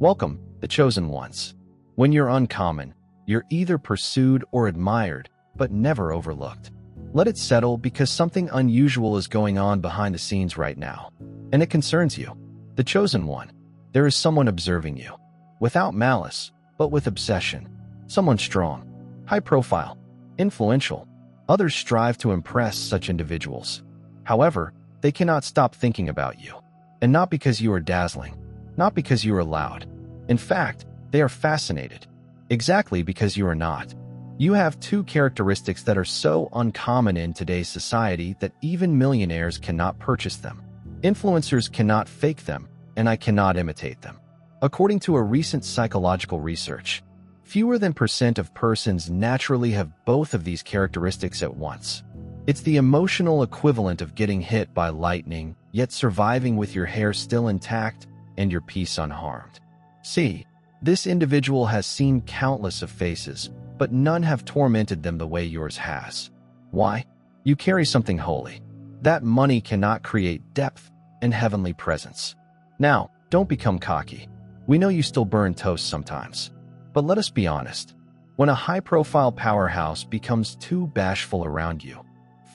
Welcome, the chosen ones. When you're uncommon, you're either pursued or admired, but never overlooked. Let it settle, because something unusual is going on behind the scenes right now. And it concerns you. The chosen one. There is someone observing you. Without malice, but with obsession. Someone strong, high profile, influential. Others strive to impress such individuals. However, they cannot stop thinking about you. And not because you are dazzling, not because you are loud. In fact, they are fascinated. Exactly because you are not. You have two characteristics that are so uncommon in today's society that even millionaires cannot purchase them. Influencers cannot fake them, and I cannot imitate them. According to a recent psychological research, fewer than % of persons naturally have both of these characteristics at once. It's the emotional equivalent of getting hit by lightning, yet surviving with your hair still intact and your peace unharmed. See, this individual has seen countless of faces, but none have tormented them the way yours has. Why? You carry something holy. That money cannot create depth and heavenly presence. Now, don't become cocky. We know you still burn toast sometimes. But let us be honest. When a high-profile powerhouse becomes too bashful around you,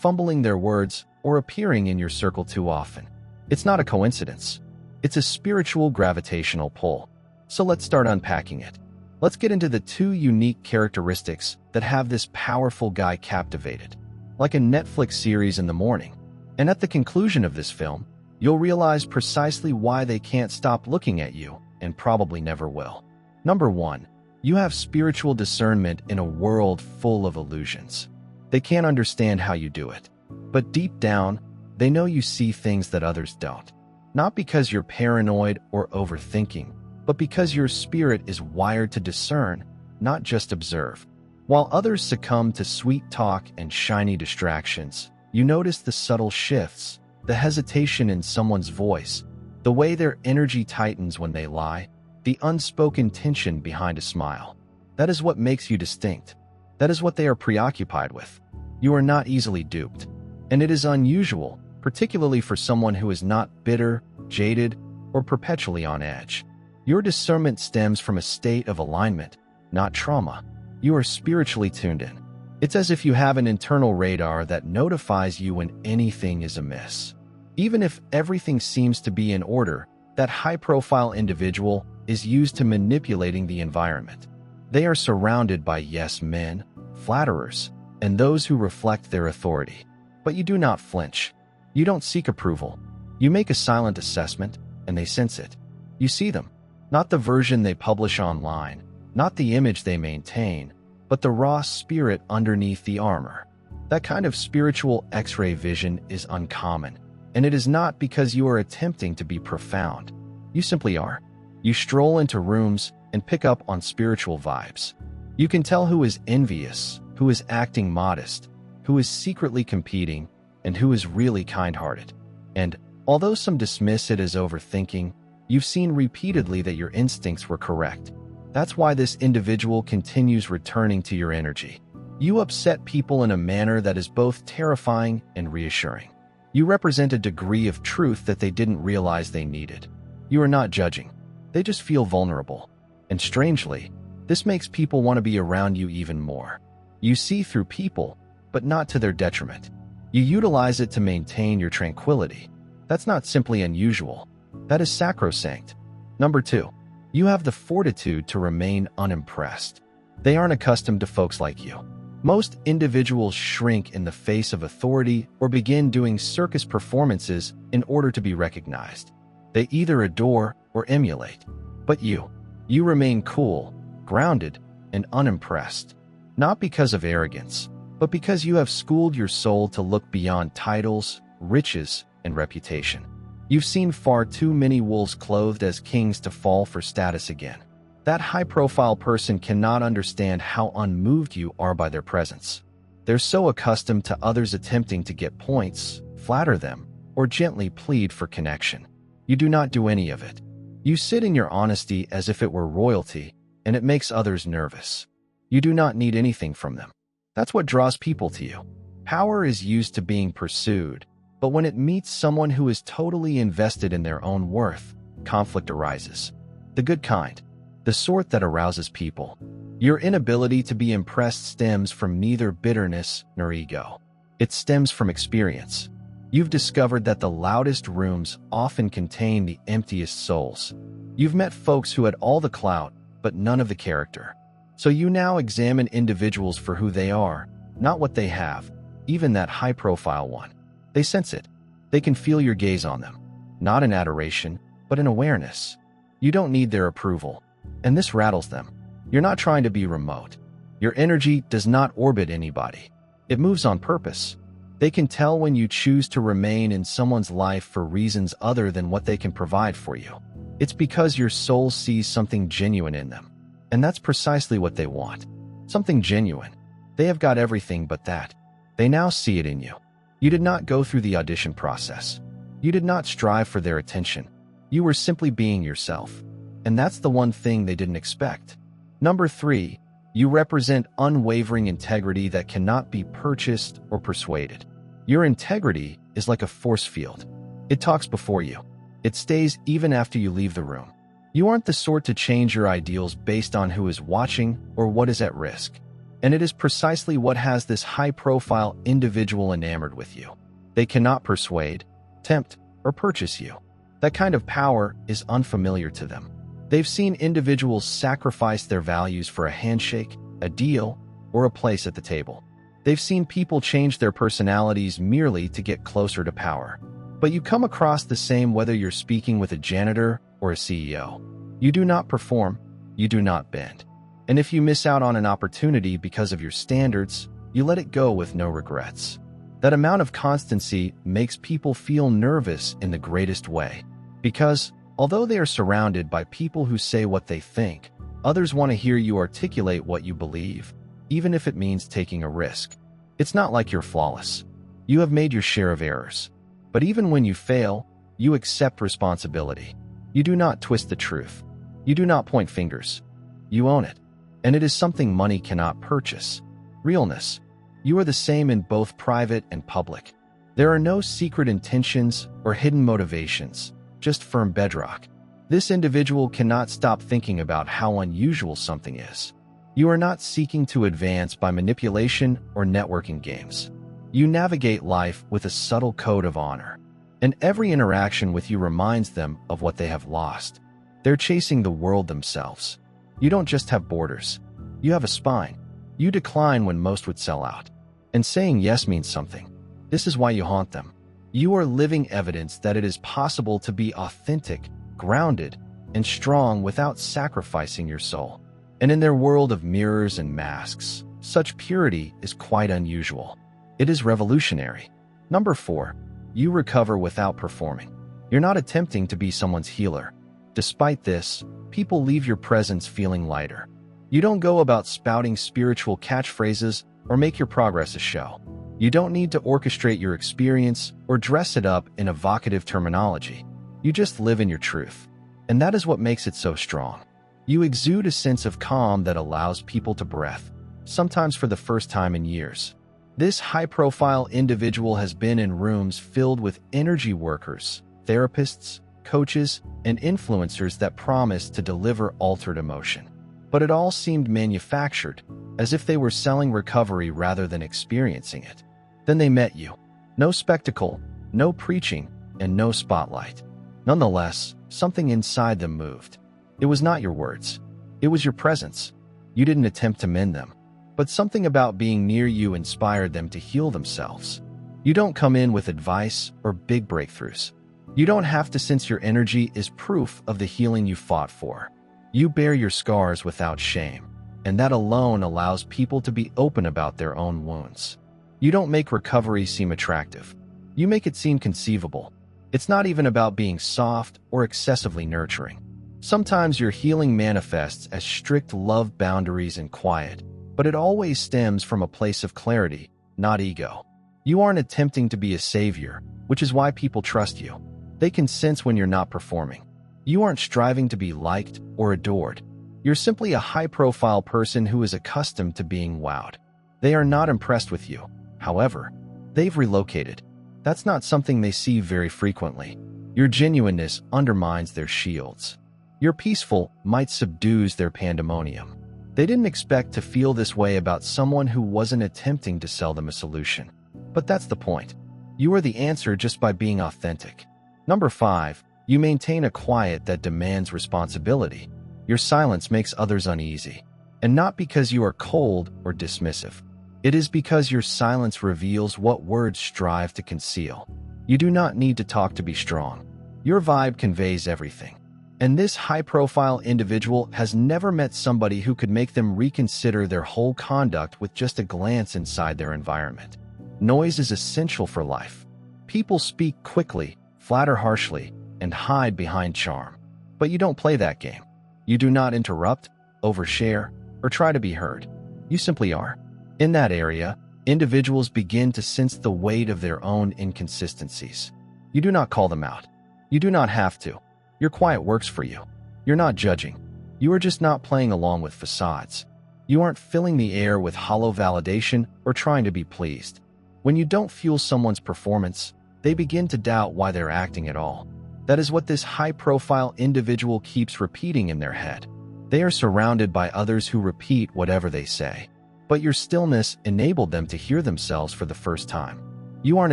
fumbling their words or appearing in your circle too often, it's not a coincidence. It's a spiritual gravitational pull. So let's start unpacking it. Let's get into the two unique characteristics that have this powerful guy captivated, like a Netflix series in the morning. And at the conclusion of this film, you'll realize precisely why they can't stop looking at you and probably never will. Number 1. You have spiritual discernment in a world full of illusions. They can't understand how you do it. But deep down, they know you see things that others don't. Not because you're paranoid or overthinking, but because your spirit is wired to discern, not just observe. While others succumb to sweet talk and shiny distractions, you notice the subtle shifts, the hesitation in someone's voice, the way their energy tightens when they lie, the unspoken tension behind a smile. That is what makes you distinct. That is what they are preoccupied with. You are not easily duped. And it is unusual, particularly for someone who is not bitter, jaded, or perpetually on edge. Your discernment stems from a state of alignment, not trauma. You are spiritually tuned in. It's as if you have an internal radar that notifies you when anything is amiss. Even if everything seems to be in order, that high-profile individual is used to manipulating the environment. They are surrounded by yes men, flatterers, and those who reflect their authority. But you do not flinch. You don't seek approval. You make a silent assessment, and they sense it. You see them. Not the version they publish online, not the image they maintain, but the raw spirit underneath the armor. That kind of spiritual X-ray vision is uncommon, and it is not because you are attempting to be profound. You simply are. You stroll into rooms and pick up on spiritual vibes. You can tell who is envious, who is acting modest, who is secretly competing, and who is really kind-hearted. And although some dismiss it as overthinking, you've seen repeatedly that your instincts were correct. That's why this individual continues returning to your energy. You upset people in a manner that is both terrifying and reassuring. You represent a degree of truth that they didn't realize they needed. You are not judging. They just feel vulnerable. And strangely, this makes people want to be around you even more. You see through people, but not to their detriment. You utilize it to maintain your tranquility. That's not simply unusual. That is sacrosanct. Number 2. You have the fortitude to remain unimpressed. They aren't accustomed to folks like you. Most individuals shrink in the face of authority or begin doing circus performances in order to be recognized. They either adore or emulate. But you remain cool, grounded, and unimpressed. Not because of arrogance, but because you have schooled your soul to look beyond titles, riches, and reputation. You've seen far too many wolves clothed as kings to fall for status again. That high-profile person cannot understand how unmoved you are by their presence. They're so accustomed to others attempting to get points, flatter them, or gently plead for connection. You do not do any of it. You sit in your honesty as if it were royalty, and it makes others nervous. You do not need anything from them. That's what draws people to you. Power is used to being pursued, but when it meets someone who is totally invested in their own worth, conflict arises. The good kind. The sort that arouses people. Your inability to be impressed stems from neither bitterness nor ego. It stems from experience. You've discovered that the loudest rooms often contain the emptiest souls. You've met folks who had all the clout, but none of the character. So you now examine individuals for who they are, not what they have, even that high-profile one. They sense it. They can feel your gaze on them. Not in adoration, but in awareness. You don't need their approval. And this rattles them. You're not trying to be remote. Your energy does not orbit anybody. It moves on purpose. They can tell when you choose to remain in someone's life for reasons other than what they can provide for you. It's because your soul sees something genuine in them. And that's precisely what they want. Something genuine. They have got everything but that. They now see it in you. You did not go through the audition process. You did not strive for their attention. You were simply being yourself. And that's the one thing they didn't expect. Number 3, you represent unwavering integrity that cannot be purchased or persuaded. Your integrity is like a force field. It talks before you. It stays even after you leave the room. You aren't the sort to change your ideals based on who is watching or what is at risk. And it is precisely what has this high-profile individual enamored with you. They cannot persuade, tempt, or purchase you. That kind of power is unfamiliar to them. They've seen individuals sacrifice their values for a handshake, a deal, or a place at the table. They've seen people change their personalities merely to get closer to power. But you come across the same whether you're speaking with a janitor or a CEO. You do not perform, you do not bend. And if you miss out on an opportunity because of your standards, you let it go with no regrets. That amount of constancy makes people feel nervous in the greatest way. Because, although they are surrounded by people who say what they think, others want to hear you articulate what you believe, even if it means taking a risk. It's not like you're flawless. You have made your share of errors. But even when you fail, you accept responsibility. You do not twist the truth. You do not point fingers. You own it. And it is something money cannot purchase. Realness. You are the same in both private and public. There are no secret intentions or hidden motivations, just firm bedrock. This individual cannot stop thinking about how unusual something is. You are not seeking to advance by manipulation or networking games. You navigate life with a subtle code of honor. And every interaction with you reminds them of what they have lost. They're chasing the world themselves. You don't just have borders. You have a spine. You decline when most would sell out. And saying yes means something. This is why you haunt them. You are living evidence that it is possible to be authentic, grounded, and strong without sacrificing your soul. And in their world of mirrors and masks, such purity is quite unusual. It is revolutionary. Number 4, you recover without performing. You're not attempting to be someone's healer. Despite this, people leave your presence feeling lighter. You don't go about spouting spiritual catchphrases or make your progress a show. You don't need to orchestrate your experience or dress it up in evocative terminology. You just live in your truth. And that is what makes it so strong. You exude a sense of calm that allows people to breathe, sometimes for the first time in years. This high-profile individual has been in rooms filled with energy workers, therapists, coaches, and influencers that promised to deliver altered emotion. But it all seemed manufactured, as if they were selling recovery rather than experiencing it. Then they met you. No spectacle, no preaching, and no spotlight. Nonetheless, something inside them moved. It was not your words. It was your presence. You didn't attempt to mend them. But something about being near you inspired them to heal themselves. You don't come in with advice or big breakthroughs. You don't have to, since your energy is proof of the healing you fought for. You bear your scars without shame, and that alone allows people to be open about their own wounds. You don't make recovery seem attractive. You make it seem conceivable. It's not even about being soft or excessively nurturing. Sometimes your healing manifests as strict love boundaries and quiet, but it always stems from a place of clarity, not ego. You aren't attempting to be a savior, which is why people trust you. They can sense when you're not performing. You aren't striving to be liked or adored. You're simply a high-profile person who is accustomed to being wowed. They are not impressed with you. However, they've relocated. That's not something they see very frequently. Your genuineness undermines their shields. Your peaceful might subdues their pandemonium. They didn't expect to feel this way about someone who wasn't attempting to sell them a solution. But that's the point. You are the answer just by being authentic. Number 5, you maintain a quiet that demands responsibility. Your silence makes others uneasy. And not because you are cold or dismissive. It is because your silence reveals what words strive to conceal. You do not need to talk to be strong. Your vibe conveys everything. And this high-profile individual has never met somebody who could make them reconsider their whole conduct with just a glance inside their environment. Noise is essential for life. People speak quickly, flatter harshly, and hide behind charm. But you don't play that game. You do not interrupt, overshare, or try to be heard. You simply are. In that area, individuals begin to sense the weight of their own inconsistencies. You do not call them out. You do not have to. Your quiet works for you. You're not judging. You are just not playing along with facades. You aren't filling the air with hollow validation or trying to be pleased. When you don't fuel someone's performance, they begin to doubt why they're acting at all. That is what this high-profile individual keeps repeating in their head. They are surrounded by others who repeat whatever they say. But your stillness enabled them to hear themselves for the first time. You aren't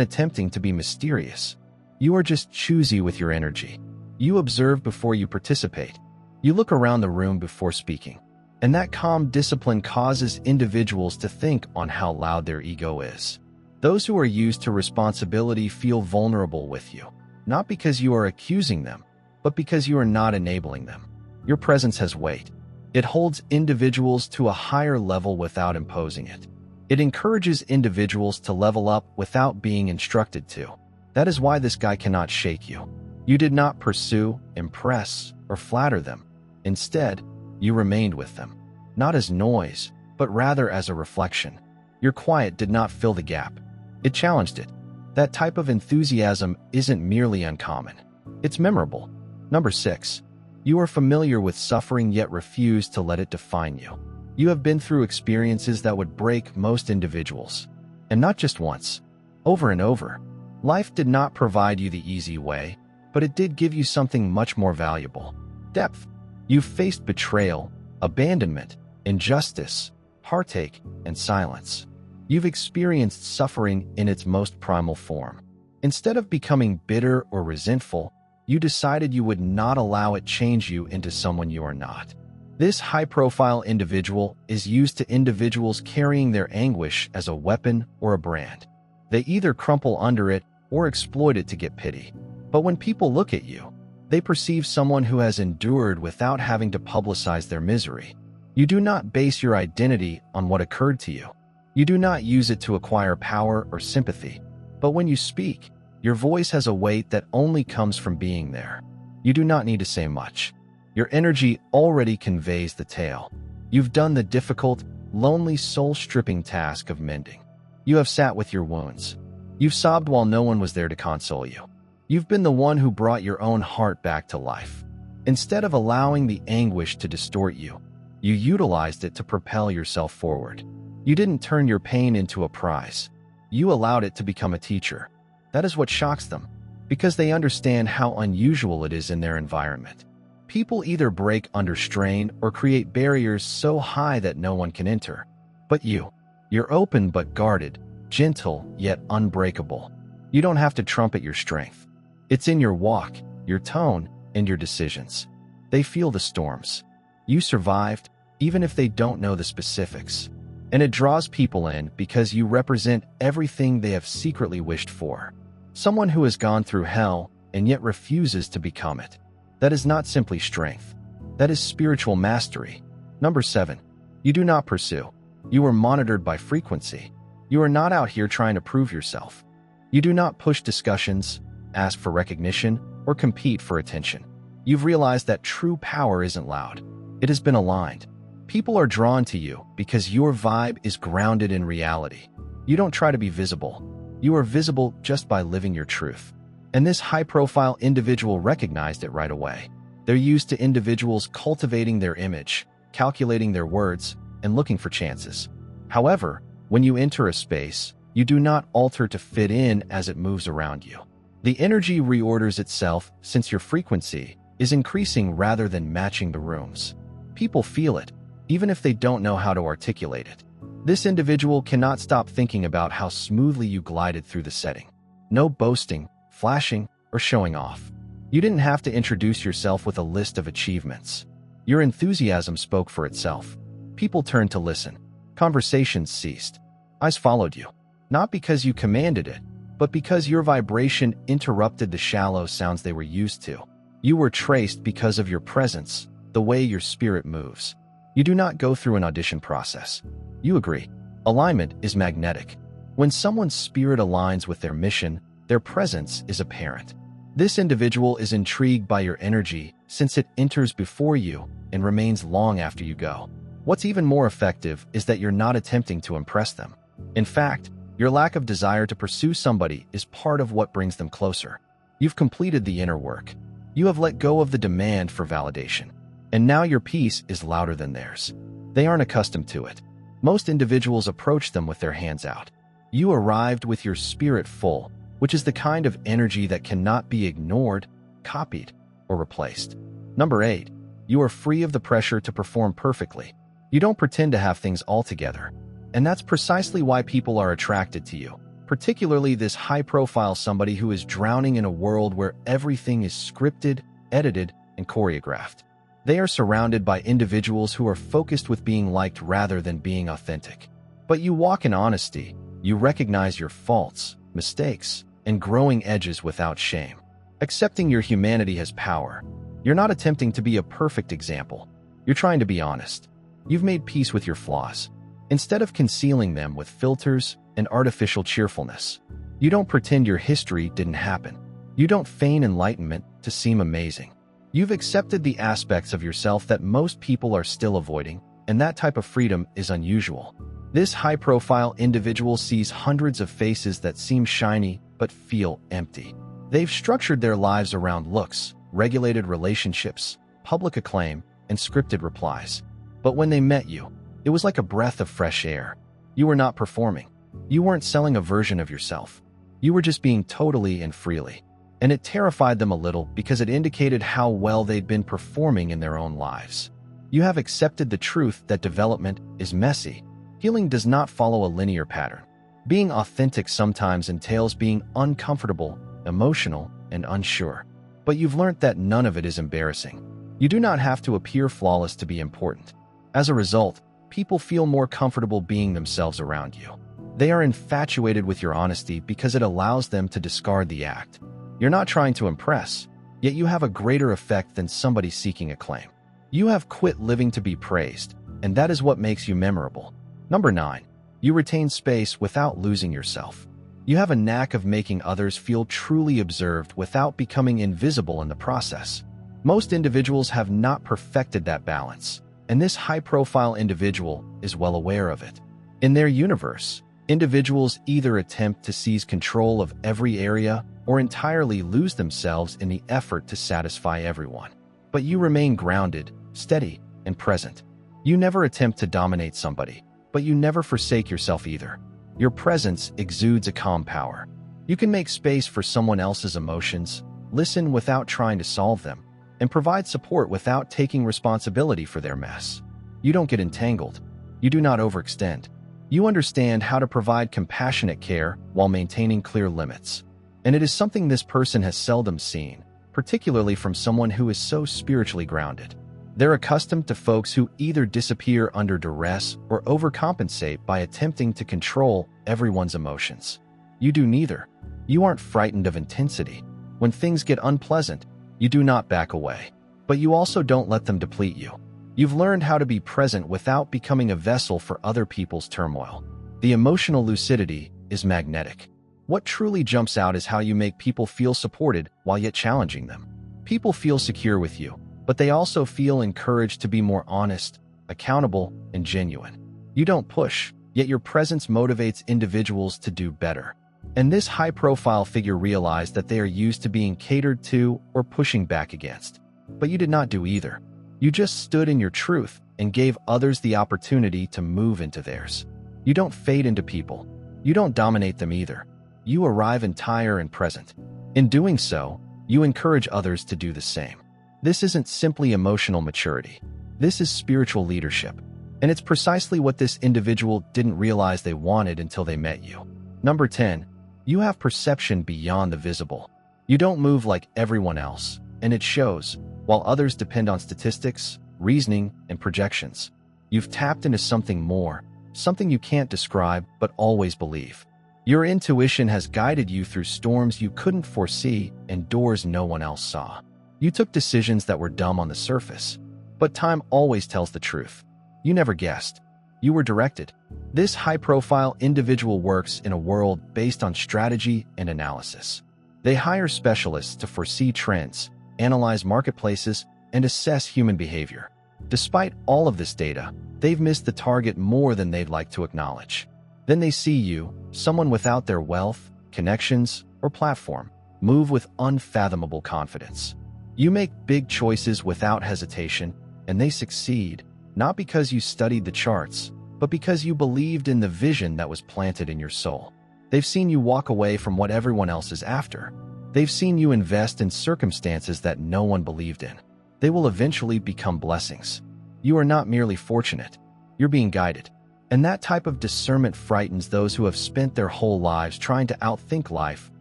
attempting to be mysterious. You are just choosy with your energy. You observe before you participate. You look around the room before speaking. And that calm discipline causes individuals to think on how loud their ego is. Those who are used to responsibility feel vulnerable with you, not because you are accusing them, but because you are not enabling them. Your presence has weight. It holds individuals to a higher level without imposing it. It encourages individuals to level up without being instructed to. That is why this guy cannot shake you. You did not pursue, impress, or flatter them. Instead, you remained with them, not as noise, but rather as a reflection. Your quiet did not fill the gap. It challenged it. That type of enthusiasm isn't merely uncommon. It's memorable. Number 6. You are familiar with suffering yet refuse to let it define you. You have been through experiences that would break most individuals. And not just once. Over and over. Life did not provide you the easy way, but it did give you something much more valuable. Depth. You've faced betrayal, abandonment, injustice, heartache, and silence. You've experienced suffering in its most primal form. Instead of becoming bitter or resentful, you decided you would not allow it change you into someone you are not. This high-profile individual is used to individuals carrying their anguish as a weapon or a brand. They either crumple under it or exploit it to get pity. But when people look at you, they perceive someone who has endured without having to publicize their misery. You do not base your identity on what occurred to you. You do not use it to acquire power or sympathy. But when you speak, your voice has a weight that only comes from being there. You do not need to say much. Your energy already conveys the tale. You've done the difficult, lonely, soul-stripping task of mending. You have sat with your wounds. You've sobbed while no one was there to console you. You've been the one who brought your own heart back to life. Instead of allowing the anguish to distort you, you utilized it to propel yourself forward. You didn't turn your pain into a prize. You allowed it to become a teacher. That is what shocks them, because they understand how unusual it is in their environment. People either break under strain or create barriers so high that no one can enter. But you're open but guarded, gentle yet unbreakable. You don't have to trumpet your strength. It's in your walk, your tone, and your decisions. They feel the storms. You survived, even if they don't know the specifics. And it draws people in because you represent everything they have secretly wished for. Someone who has gone through hell and yet refuses to become it. That is not simply strength. That is spiritual mastery. Number 7. You do not pursue. You are monitored by frequency. You are not out here trying to prove yourself. You do not push discussions, ask for recognition, or compete for attention. You've realized that true power isn't loud. It has been aligned. People are drawn to you because your vibe is grounded in reality. You don't try to be visible. You are visible just by living your truth. And this high-profile individual recognized it right away. They're used to individuals cultivating their image, calculating their words, and looking for chances. However, when you enter a space, you do not alter to fit in as it moves around you. The energy reorders itself since your frequency, is increasing rather than matching the rooms. People feel it, even if they don't know how to articulate it. This individual cannot stop thinking about how smoothly you glided through the setting. No boasting, flashing, or showing off. You didn't have to introduce yourself with a list of achievements. Your enthusiasm spoke for itself. People turned to listen. Conversations ceased. Eyes followed you. Not because you commanded it, but because your vibration interrupted the shallow sounds they were used to. You were traced because of your presence, the way your spirit moves. You do not go through an audition process. You agree. Alignment is magnetic. When someone's spirit aligns with their mission, their presence is apparent. This individual is intrigued by your energy since it enters before you and remains long after you go. What's even more effective is that you're not attempting to impress them. In fact, your lack of desire to pursue somebody is part of what brings them closer. You've completed the inner work. You have let go of the demand for validation. And now your peace is louder than theirs. They aren't accustomed to it. Most individuals approach them with their hands out. You arrived with your spirit full, which is the kind of energy that cannot be ignored, copied, or replaced. Number 8. You are free of the pressure to perform perfectly. You don't pretend to have things all together. And that's precisely why people are attracted to you, particularly this high-profile somebody who is drowning in a world where everything is scripted, edited, and choreographed. They are surrounded by individuals who are focused with being liked rather than being authentic. But you walk in honesty. You recognize your faults, mistakes, and growing edges without shame. Accepting your humanity has power. You're not attempting to be a perfect example. You're trying to be honest. You've made peace with your flaws. Instead of concealing them with filters and artificial cheerfulness. You don't pretend your history didn't happen. You don't feign enlightenment to seem amazing. You've accepted the aspects of yourself that most people are still avoiding, and that type of freedom is unusual. This high-profile individual sees hundreds of faces that seem shiny but feel empty. They've structured their lives around looks, regulated relationships, public acclaim, and scripted replies. But when they met you, it was like a breath of fresh air. You were not performing. You weren't selling a version of yourself. You were just being totally and freely. And it terrified them a little because it indicated how well they'd been performing in their own lives. You have accepted the truth that development is messy. Healing does not follow a linear pattern. Being authentic sometimes entails being uncomfortable, emotional, and unsure. But you've learned that none of it is embarrassing. You do not have to appear flawless to be important. As a result, people feel more comfortable being themselves around you. They are infatuated with your honesty because it allows them to discard the act. You're not trying to impress, yet you have a greater effect than somebody seeking acclaim. You have quit living to be praised, and that is what makes you memorable. Number 9. You retain space without losing yourself. You have a knack of making others feel truly observed without becoming invisible in the process. Most individuals have not perfected that balance, and this high-profile individual is well aware of it. In their universe, individuals either attempt to seize control of every area or entirely lose themselves in the effort to satisfy everyone. But you remain grounded, steady, and present. You never attempt to dominate somebody, but you never forsake yourself either. Your presence exudes a calm power. You can make space for someone else's emotions, listen without trying to solve them, and provide support without taking responsibility for their mess. You don't get entangled. You do not overextend. You understand how to provide compassionate care while maintaining clear limits. And it is something this person has seldom seen, particularly from someone who is so spiritually grounded. They're accustomed to folks who either disappear under duress or overcompensate by attempting to control everyone's emotions. You do neither. You aren't frightened of intensity. When things get unpleasant, you do not back away. But you also don't let them deplete you. You've learned how to be present without becoming a vessel for other people's turmoil. The emotional lucidity is magnetic. What truly jumps out is how you make people feel supported while yet challenging them. People feel secure with you, but they also feel encouraged to be more honest, accountable, and genuine. You don't push, yet your presence motivates individuals to do better. And this high-profile figure realized that they are used to being catered to or pushing back against. But you did not do either. You just stood in your truth and gave others the opportunity to move into theirs. You don't fade into people. You don't dominate them either. You arrive entire and present. In doing so, you encourage others to do the same. This isn't simply emotional maturity. This is spiritual leadership. And it's precisely what this individual didn't realize they wanted until they met you. Number 10. You have perception beyond the visible. You don't move like everyone else, and it shows. While others depend on statistics, reasoning, and projections, you've tapped into something more, something you can't describe but always believe. Your intuition has guided you through storms you couldn't foresee and doors no one else saw. You took decisions that were dumb on the surface, but time always tells the truth. You never guessed. You were directed. This high-profile individual works in a world based on strategy and analysis. They hire specialists to foresee trends, analyze marketplaces, and assess human behavior. Despite all of this data, they've missed the target more than they'd like to acknowledge. Then they see you, someone without their wealth, connections, or platform, move with unfathomable confidence. You make big choices without hesitation, and they succeed, not because you studied the charts, but because you believed in the vision that was planted in your soul. They've seen you walk away from what everyone else is after. They've seen you invest in circumstances that no one believed in. They will eventually become blessings. You are not merely fortunate. You're being guided. And that type of discernment frightens those who have spent their whole lives trying to outthink life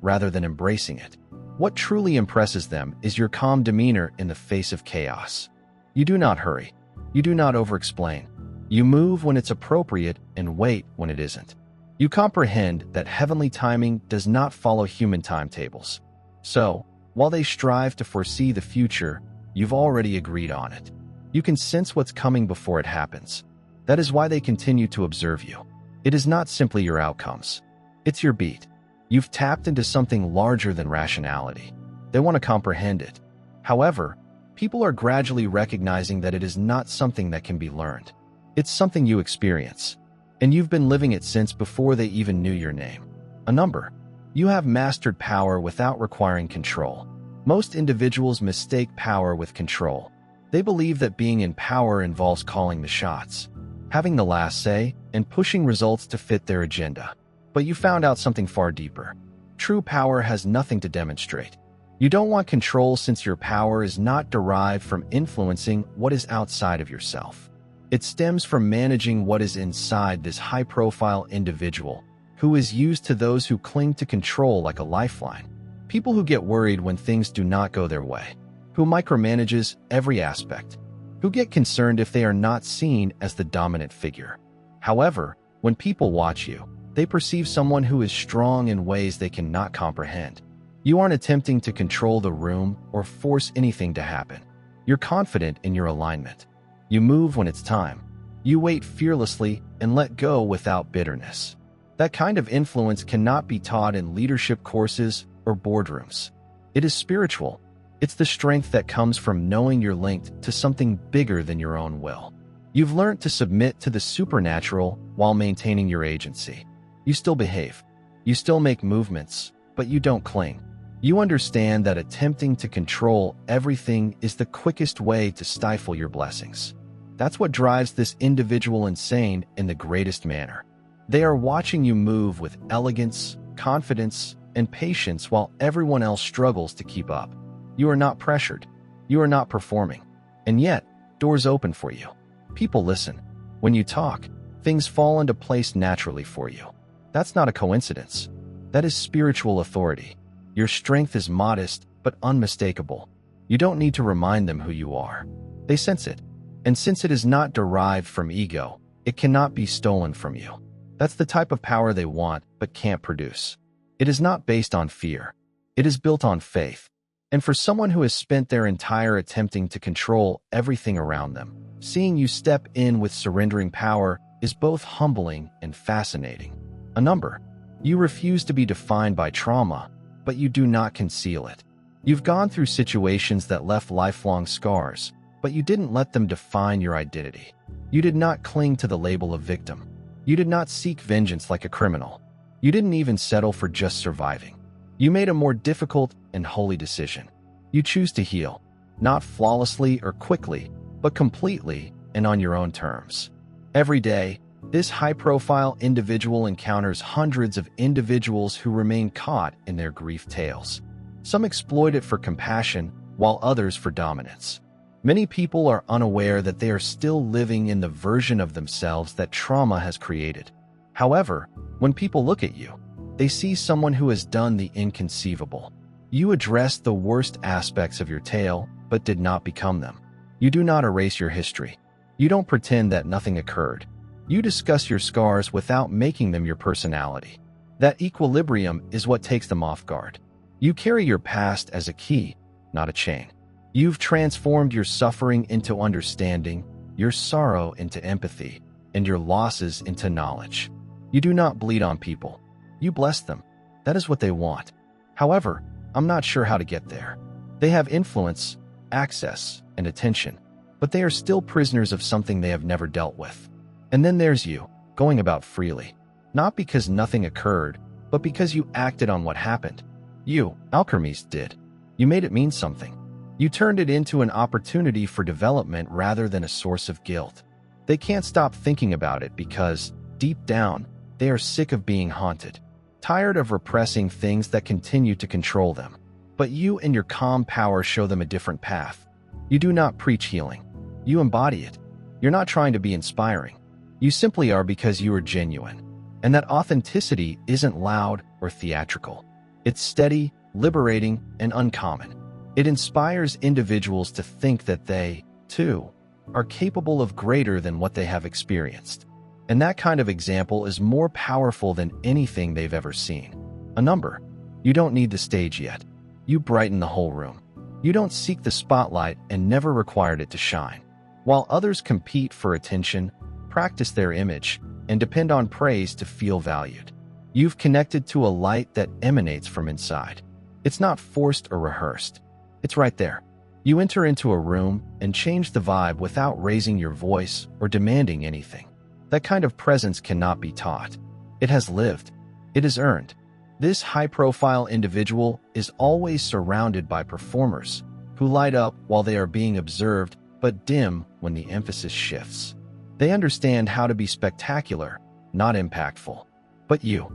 rather than embracing it. What truly impresses them is your calm demeanor in the face of chaos. You do not hurry. You do not over-explain. You move when it's appropriate and wait when it isn't. You comprehend that heavenly timing does not follow human timetables. So, while they strive to foresee the future, you've already agreed on it. You can sense what's coming before it happens. That is why they continue to observe you. It is not simply your outcomes. It's your beat. You've tapped into something larger than rationality. They want to comprehend it. However, people are gradually recognizing that it is not something that can be learned. It's something you experience. And you've been living it since before they even knew your name. A number. You have mastered power without requiring control. Most individuals mistake power with control. They believe that being in power involves calling the shots, having the last say, and pushing results to fit their agenda. But you found out something far deeper. True power has nothing to demonstrate. You don't want control since your power is not derived from influencing what is outside of yourself. It stems from managing what is inside this high-profile individual, who is used to those who cling to control like a lifeline. People who get worried when things do not go their way, who micromanages every aspect, who get concerned if they are not seen as the dominant figure. However, when people watch you, they perceive someone who is strong in ways they cannot comprehend. You aren't attempting to control the room or force anything to happen. You're confident in your alignment. You move when it's time. You wait fearlessly and let go without bitterness. That kind of influence cannot be taught in leadership courses or boardrooms. It is spiritual. It's the strength that comes from knowing you're linked to something bigger than your own will. You've learned to submit to the supernatural while maintaining your agency. You still behave. You still make movements, but you don't cling. You understand that attempting to control everything is the quickest way to stifle your blessings. That's what drives this individual insane in the greatest manner. They are watching you move with elegance, confidence, and patience while everyone else struggles to keep up. You are not pressured. You are not performing. And yet, doors open for you. People listen. When you talk, things fall into place naturally for you. That's not a coincidence. That is spiritual authority. Your strength is modest but unmistakable. You don't need to remind them who you are. They sense it. And since it is not derived from ego, it cannot be stolen from you. That's the type of power they want but can't produce. It is not based on fear. It is built on faith. And for someone who has spent their entire attempting to control everything around them, seeing you step in with surrendering power is both humbling and fascinating. A number. You refuse to be defined by trauma, but you do not conceal it. You've gone through situations that left lifelong scars, but you didn't let them define your identity. You did not cling to the label of victim. You did not seek vengeance like a criminal. You didn't even settle for just surviving. You made a more difficult and holy decision. You choose to heal, not flawlessly or quickly, but completely and on your own terms. Every day, this high-profile individual encounters hundreds of individuals who remain caught in their grief tales. Some exploit it for compassion, while others for dominance. Many people are unaware that they are still living in the version of themselves that trauma has created. However, when people look at you, they see someone who has done the inconceivable. You address the worst aspects of your tale, but did not become them. You do not erase your history. You don't pretend that nothing occurred. You discuss your scars without making them your personality. That equilibrium is what takes them off guard. You carry your past as a key, not a chain. You've transformed your suffering into understanding, your sorrow into empathy, and your losses into knowledge. You do not bleed on people. You bless them. That is what they want. However, I'm not sure how to get there. They have influence, access, and attention, but they are still prisoners of something they have never dealt with. And then there's you, going about freely. Not because nothing occurred, but because you acted on what happened. You, alchemies, did. You made it mean something. You turned it into an opportunity for development rather than a source of guilt. They can't stop thinking about it because, deep down, they are sick of being haunted, tired of repressing things that continue to control them. But you and your calm power show them a different path. You do not preach healing. You embody it. You're not trying to be inspiring. You simply are because you are genuine. And that authenticity isn't loud or theatrical. It's steady, liberating, and uncommon. It inspires individuals to think that they, too, are capable of greater than what they have experienced. And that kind of example is more powerful than anything they've ever seen. A number. You don't need the stage yet. You brighten the whole room. You don't seek the spotlight and never required it to shine. While others compete for attention, practice their image, and depend on praise to feel valued, you've connected to a light that emanates from inside. It's not forced or rehearsed. It's right there. You enter into a room and change the vibe without raising your voice or demanding anything. That kind of presence cannot be taught. It has lived. It is earned. This high-profile individual is always surrounded by performers who light up while they are being observed but dim when the emphasis shifts. They understand how to be spectacular, not impactful. But you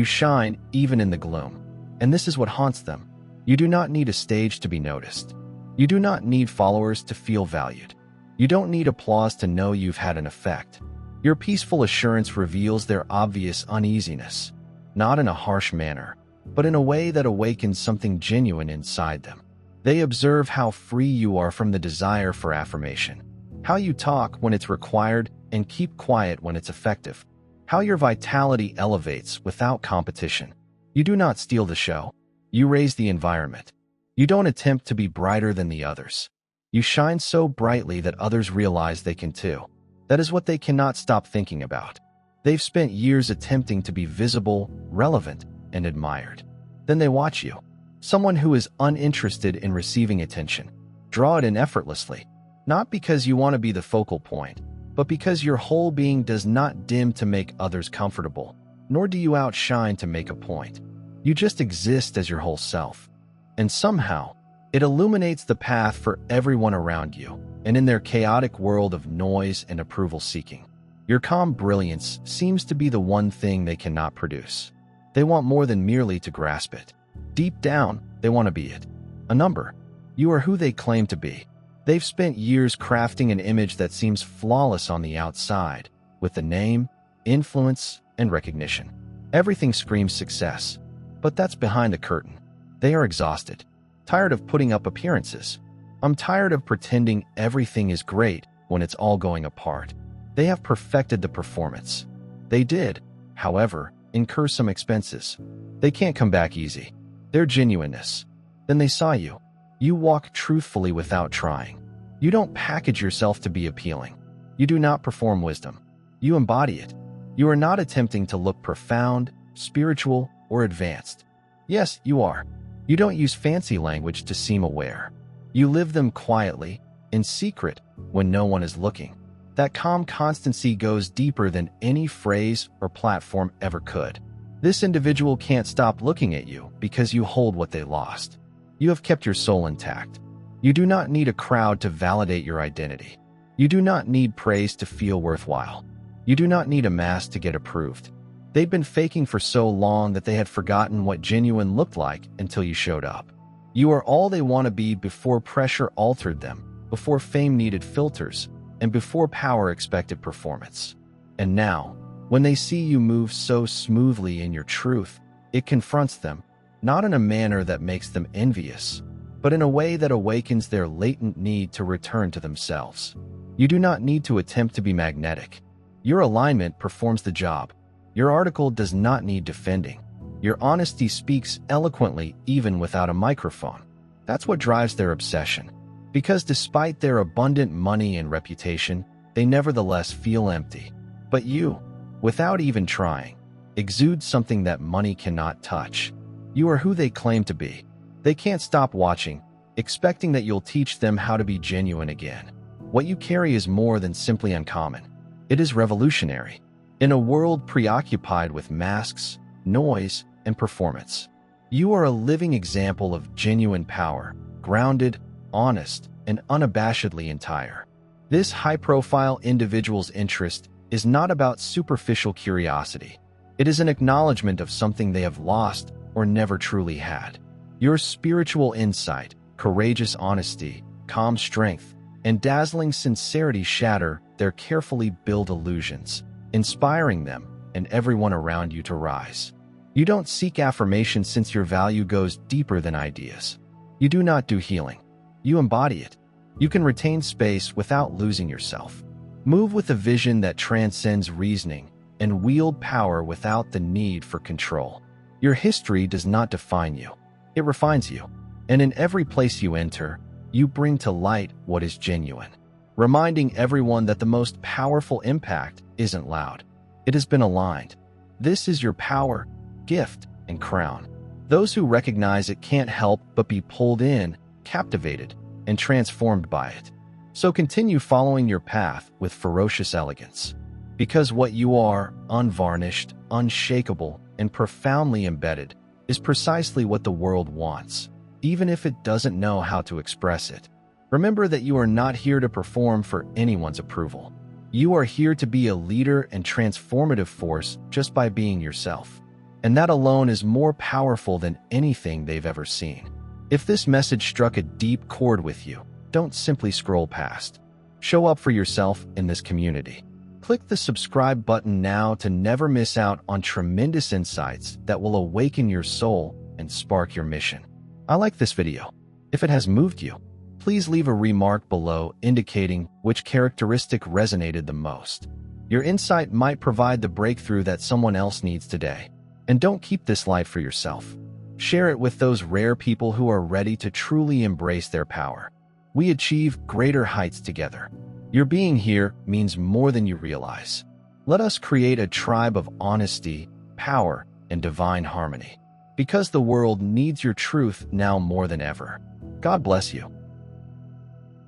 shine even in the gloom. And this is what haunts them. You do not need a stage to be noticed. You do not need followers to feel valued. You don't need applause to know you've had an effect. Your peaceful assurance reveals their obvious uneasiness, not in a harsh manner, but in a way that awakens something genuine inside them. They observe how free you are from the desire for affirmation, how you talk when it's required and keep quiet when it's effective, how your vitality elevates without competition. You do not steal the show. You raise the environment. You don't attempt to be brighter than the others. You shine so brightly that others realize they can too. That is what they cannot stop thinking about. They've spent years attempting to be visible, relevant, and admired. Then they watch you, someone who is uninterested in receiving attention, draw it in effortlessly, not because you want to be the focal point, but because your whole being does not dim to make others comfortable, nor do you outshine to make a point. You just exist as your whole self. And somehow, it illuminates the path for everyone around you, and in their chaotic world of noise and approval-seeking. Your calm brilliance seems to be the one thing they cannot produce. They want more than merely to grasp it. Deep down, they want to be it. A number. You are who they claim to be. They've spent years crafting an image that seems flawless on the outside, with the name, influence, and recognition. Everything screams success. But that's behind the curtain. They are exhausted, tired of putting up appearances. I'm tired of pretending everything is great when it's all going apart. They have perfected the performance. They did, however, incur some expenses. They can't come back easy. Their genuineness. Then they saw you. You walk truthfully without trying. You don't package yourself to be appealing. You do not perform wisdom. You embody it. You are not attempting to look profound, spiritual, or advanced. Yes, you are. You don't use fancy language to seem aware. You live them quietly, in secret, when no one is looking. That calm constancy goes deeper than any phrase or platform ever could. This individual can't stop looking at you because you hold what they lost. You have kept your soul intact. You do not need a crowd to validate your identity. You do not need praise to feel worthwhile. You do not need a mask to get approved. They'd been faking for so long that they had forgotten what genuine looked like until you showed up. You are all they want to be before pressure altered them, before fame needed filters, and before power expected performance. And now, when they see you move so smoothly in your truth, it confronts them, not in a manner that makes them envious, but in a way that awakens their latent need to return to themselves. You do not need to attempt to be magnetic. Your alignment performs the job. Your article does not need defending. Your honesty speaks eloquently even without a microphone. That's what drives their obsession. Because despite their abundant money and reputation, they nevertheless feel empty. But you, without even trying, exude something that money cannot touch. You are who they claim to be. They can't stop watching, expecting that you'll teach them how to be genuine again. What you carry is more than simply uncommon. It is revolutionary. In a world preoccupied with masks, noise, and performance, you are a living example of genuine power, grounded, honest, and unabashedly entire. This high-profile individual's interest is not about superficial curiosity. It is an acknowledgement of something they have lost or never truly had. Your spiritual insight, courageous honesty, calm strength, and dazzling sincerity shatter their carefully built illusions, inspiring them and everyone around you to rise. You don't seek affirmation since your value goes deeper than ideas. You do not do healing. You embody it. You can retain space without losing yourself. Move with a vision that transcends reasoning and wield power without the need for control. Your history does not define you. It refines you. And in every place you enter, you bring to light what is genuine, reminding everyone that the most powerful impact isn't loud. It has been aligned. This is your power, gift, and crown. Those who recognize it can't help but be pulled in, captivated, and transformed by it. So continue following your path with ferocious elegance. Because what you are, unvarnished, unshakable, and profoundly embedded, is precisely what the world wants, even if it doesn't know how to express it. Remember that you are not here to perform for anyone's approval. You are here to be a leader and transformative force just by being yourself. And that alone is more powerful than anything they've ever seen. If this message struck a deep chord with you, don't simply scroll past. Show up for yourself in this community. Click the subscribe button now to never miss out on tremendous insights that will awaken your soul and spark your mission. I like this video. If it has moved you, please leave a remark below indicating which characteristic resonated the most. Your insight might provide the breakthrough that someone else needs today. And don't keep this light for yourself. Share it with those rare people who are ready to truly embrace their power. We achieve greater heights together. Your being here means more than you realize. Let us create a tribe of honesty, power, and divine harmony. Because the world needs your truth now more than ever. God bless you.